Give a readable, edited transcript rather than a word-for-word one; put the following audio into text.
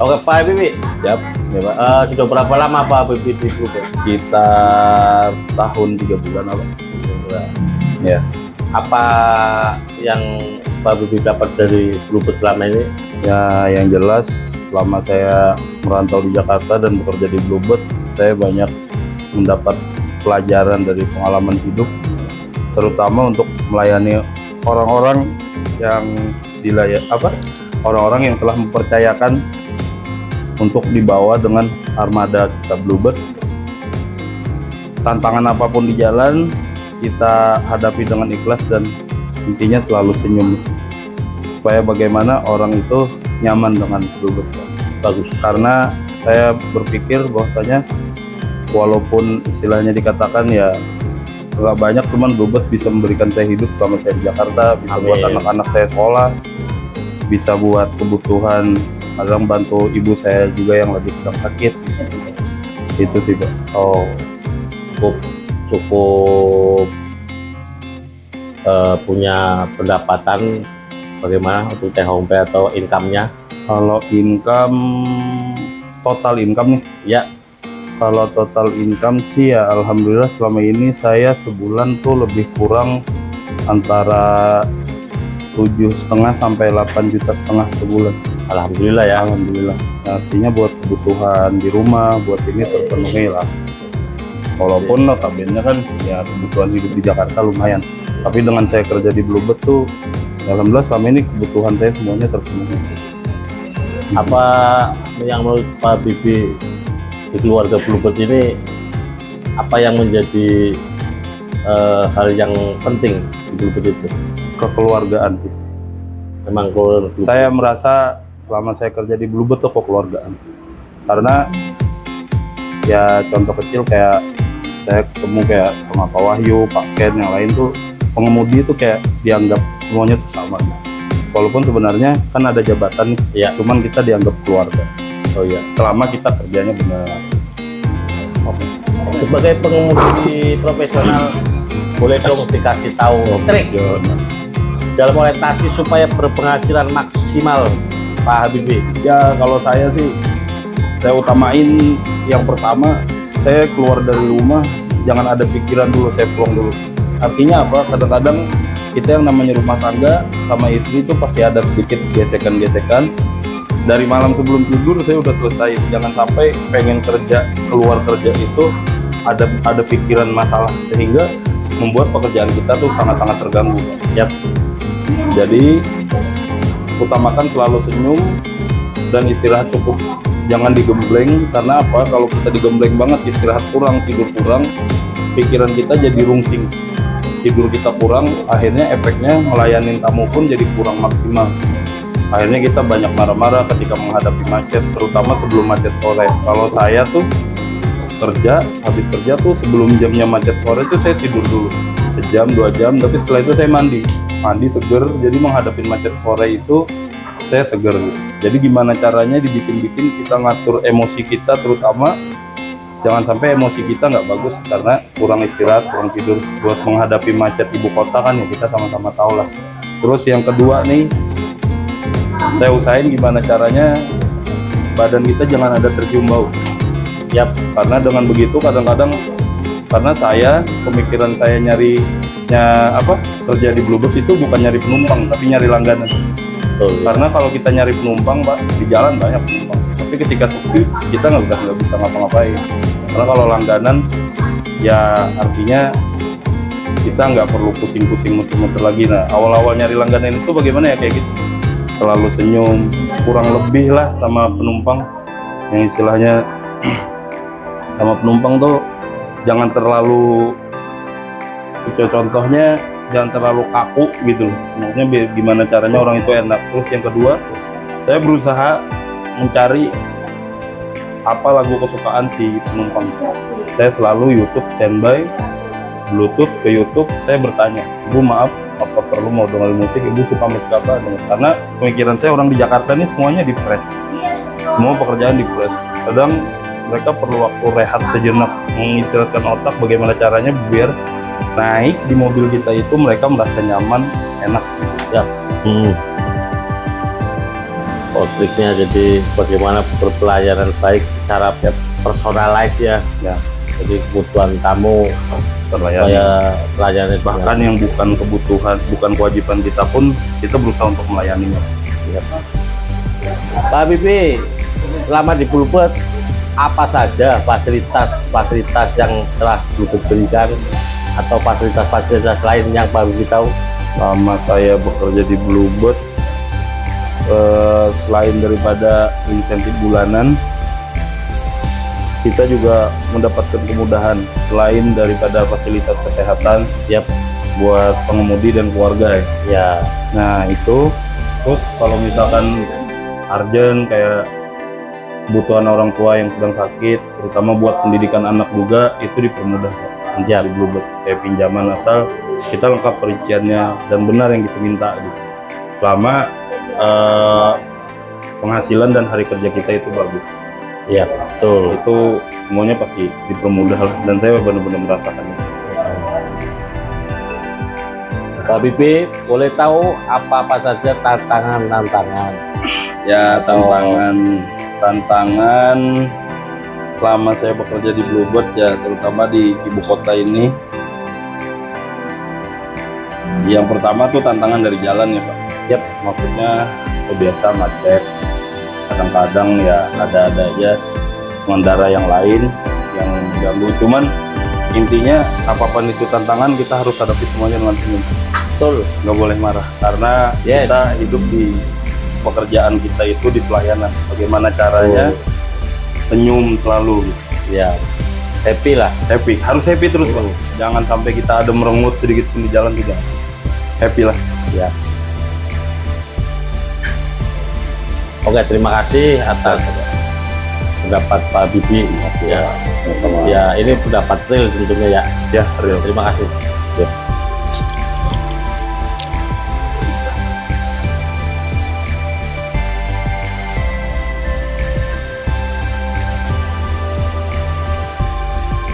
Oke Pak Habibie, Siap, ya Pak. sudah berapa lama Pak Habibie di Bluebird? Sekitar setahun 3 bulan apa? Ya. Apa yang Pak Habibie dapat dari Bluebird selama ini? Ya, yang jelas selama saya merantau di Jakarta dan bekerja di Bluebird, saya banyak mendapat pelajaran dari pengalaman hidup, terutama untuk melayani orang-orang yang orang-orang yang telah mempercayakan untuk dibawa dengan armada kita Bluebird. Tantangan apapun di jalan kita hadapi dengan ikhlas dan intinya selalu senyum, supaya bagaimana orang itu nyaman dengan Bluebird. Bagus. Karena saya berpikir bahwasanya walaupun istilahnya dikatakan ya nggak banyak, teman Bluebird bisa memberikan saya hidup selama saya di Jakarta, bisa Amin. buat anak-anak saya sekolah, bisa buat kebutuhan, kadang bantu ibu saya juga yang lagi sedang sakit. Itu sih Pak. Oh, cukup punya pendapatan bagaimana untuk take home pay atau income-nya? Kalau total income nih, Ya, kalau total income sih ya alhamdulillah selama ini saya sebulan tuh lebih kurang antara 7,5 sampai 8,5 juta sebulan. alhamdulillah ya. Alhamdulillah. Nah, artinya buat kebutuhan di rumah, buat ini terpenuhi lah. Walaupun notabene kan ya kebutuhan hidup di Jakarta lumayan. Tapi dengan saya kerja di Bluebird tuh, ya alhamdulillah selama ini kebutuhan saya semuanya terpenuhi. Apa yang menurut Pak Habibie di keluarga Bluebird ini, apa yang menjadi hal yang penting di Bluebird itu? Kekeluargaan sih. Memang keluarga Bluebird. Saya merasa selama saya kerja di Bluebird tuh kekeluargaan. Karena ya contoh kecil kayak saya ketemu kayak sama Pak Wahyu, Pak Ken, yang lain tuh pengemudi tuh kayak dianggap semuanya tuh sama. Walaupun sebenarnya kan ada jabatan nih, Ya. cuman kita dianggap keluarga. Oh iya. Selama kita kerjanya benar. Sebagai pengemudi profesional, boleh dong dikasih tahu trik dalam orientasi supaya berpenghasilan maksimal Pak Habibie? Ya kalau saya sih, saya utamain yang pertama, saya keluar dari rumah jangan ada pikiran dulu saya pulang dulu. Artinya apa? Kadang-kadang kita yang namanya rumah tangga sama istri itu pasti ada sedikit gesekan-gesekan. Dari malam sebelum tidur saya udah selesai. Jangan sampai pengen kerja, keluar kerja itu ada pikiran masalah sehingga membuat pekerjaan kita tuh sangat-sangat terganggu. Yap. Jadi utamakan selalu senyum dan istirahat cukup. Jangan digembleng, karena apa? Kalau kita digembleng banget, istirahat kurang, tidur kurang, pikiran kita jadi rungsing. Tidur kita kurang, akhirnya efeknya melayanin tamu pun jadi kurang maksimal. Akhirnya kita banyak marah-marah ketika menghadapi macet, terutama sebelum macet sore. Kalau saya tuh habis kerja tuh sebelum jamnya macet sore tuh saya tidur dulu sejam 2 jam, tapi setelah itu saya mandi seger. Jadi menghadapi macet sore itu saya seger. Jadi gimana caranya dibikin kita ngatur emosi kita, terutama jangan sampai emosi kita nggak bagus karena kurang istirahat, kurang tidur buat menghadapi macet ibu kota kan ya, kita sama-sama tahu lah. Terus yang kedua nih, saya usahain gimana caranya badan kita jangan ada tercium bau. Yap. Karena dengan begitu kadang-kadang, karena pemikiran saya kerja di Bluebird itu bukan nyari penumpang tapi nyari langganan. Betul. Karena kalau kita nyari penumpang Pak, di jalan banyak penumpang, tapi ketika sepi kita nggak bisa ngapa-ngapain. Karena kalau langganan ya artinya kita nggak perlu pusing-pusing muter-muter lagi. Nah awal-awal nyari langganan itu bagaimana ya kayak gitu, selalu senyum, kurang lebih lah sama penumpang, yang istilahnya sama penumpang tuh jangan terlalu, contohnya jangan terlalu kaku gitu. Maksudnya gimana caranya orang itu enak. Terus yang kedua, saya berusaha mencari apa lagu kesukaan si penumpang. Saya selalu YouTube standby, Bluetooth ke YouTube, saya bertanya, "Ibu maaf, apa perlu mau dengerin musik? Ibu suka musik apa?" Karena pemikiran saya orang di Jakarta ini semuanya di press. Semua pekerjaan di press. Kadang mereka perlu waktu rehat sejenak, mengistirahatkan otak bagaimana caranya biar naik di mobil kita itu mereka merasa nyaman, enak. Ya. triknya jadi bagaimana berpelayanan baik secara personalize ya. Ya, Jadi kebutuhan tamu terlayani. supaya pelayanan Bahkan yang bukan kebutuhan, bukan kewajiban kita pun kita berusaha untuk melayaninya. ya. Pak Habibie, selama di Bluebird apa saja fasilitas yang telah Bluebird berikan atau fasilitas-fasilitas lain yang Pak Habibie tahu? Selama saya bekerja di Bluebird, selain daripada insentif bulanan, kita juga mendapatkan kemudahan selain daripada fasilitas kesehatan buat pengemudi dan keluarga ya. Ya, Nah itu, terus kalau misalkan urgent kayak kebutuhan orang tua yang sedang sakit, terutama buat pendidikan anak juga, itu dipermudah ya di Bluebird. Kayak pinjaman asal kita lengkap perinciannya dan benar yang kita minta gitu. Selama penghasilan dan hari kerja kita itu bagus. ya betul. Itu semuanya pasti dipermudah dan saya benar-benar merasakannya. Pak Habibie, boleh tahu apa-apa saja tantangan-tantangan? Ya, tantangan selama saya bekerja di Bluebird ya, terutama di ibu kota ini. Yang pertama tuh tantangan dari jalan ya Pak. Maksudnya biasa macet. Kadang-kadang ya ada aja pengendara yang lain yang mengganggu. Cuman intinya apapun itu tantangan, kita harus hadapi semuanya dengan senyum. Betul. Nggak boleh marah karena kita hidup di pekerjaan kita itu di pelayanan. Bagaimana caranya senyum selalu. Ya, happy lah. Happy, harus happy terus Pak. Jangan sampai kita ada merengut sedikit pun di jalan, tidak. Happy lah. Ya. Oke, terima kasih atas pendapat Pak Habibie. Ya, ini pendapat real tentunya ya. Ya, real. Terima kasih. Ya.